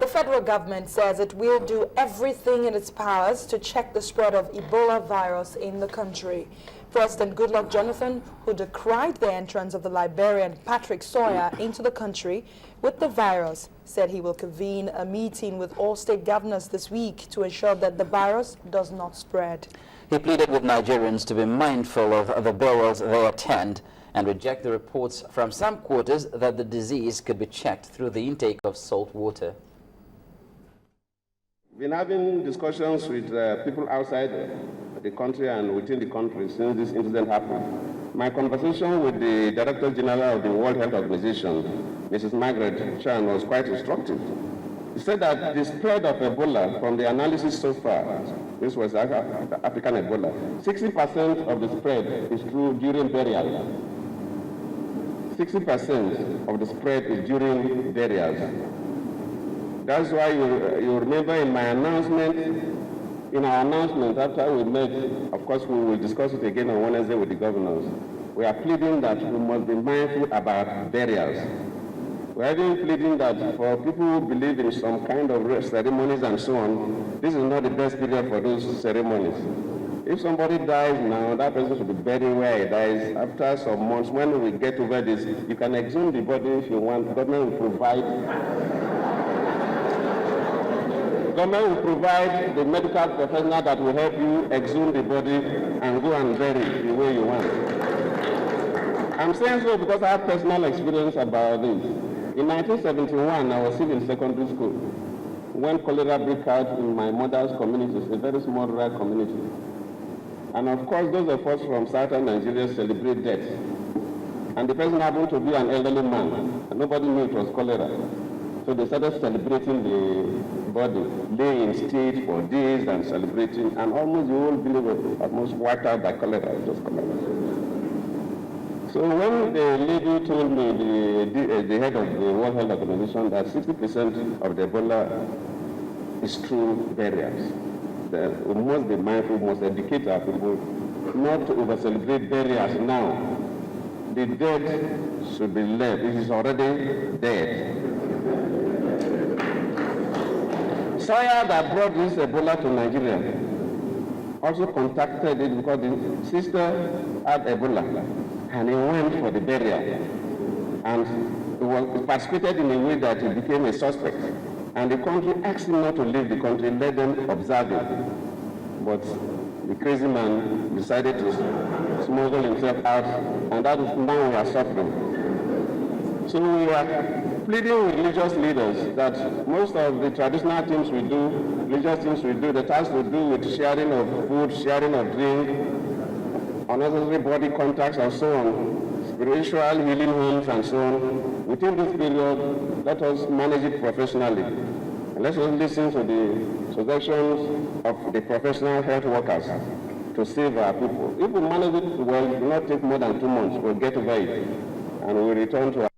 The federal government says it will do everything in its powers to check the spread of Ebola virus in the country. President Gooduck Jonathan, who decried the entrance of the Liberian Sawyer into the country with the virus, said he will convene a meeting with all state governors this week to ensure that the virus does not spread. He pleaded with Nigerians to be mindful of the burials they attend and reject the reports from some quarters that the disease could be checked through the intake of salt water. We've been having discussions with people outside the country and within the country since this incident happened. My conversation with the Director General of the World Health Organization, Mrs. Margaret Chan, was quite instructive. He said that the spread of Ebola, from the analysis so far, this was African Ebola, 60% of the spread is through during burial. 60% of the spread is during burials. That's why you remember in my announcement, after we met, of course we will discuss it again on Wednesday with the governors. We are pleading that we must be mindful about burials. We are even pleading that for people who believe in some kind of ceremonies and so on, this is not the best period for those ceremonies. If somebody dies now, that person should be buried where he dies. After some months, when we get over this, you can exhume the body if you want. The government will provide the medical professional that will help you exhume the body and go and bury it the way you want. I'm saying so because I have personal experience about this. In 1971, I was still in secondary school when cholera broke out in my mother's community, a very small rural community. And of course, those of us from southern Nigeria celebrate death. And the person happened to be an elderly man, and nobody knew it was cholera. So they started celebrating the body, laying in state for days and celebrating, and almost the whole village was almost wiped out by cholera. Just cholera. So when the lady told me, the head of the World Health Organization, that 60% of the Ebola is through burials, we must be mindful, we must educate our people not to over-celebrate burials now. The dead should be left. It is already dead. Sawyer, that brought this Ebola to Nigeria, also contacted it because the sister had Ebola, and he went for the burial, and he participated in a way that he became a suspect. And the country asked him not to leave the country, let them observe him. But the crazy man decided to smuggle himself out, and that is now we are suffering. So we are pleading with religious leaders that most of the traditional things we do, religious things we do, that has to do with sharing of food, sharing of drink, unnecessary body contacts and so on, spiritual healing homes and so on. Within this period, let us manage it professionally. And let us listen to the suggestions of the professional health workers to save our people. If we manage it well, it will not take more than 2 months. We'll get over it and we'll return to our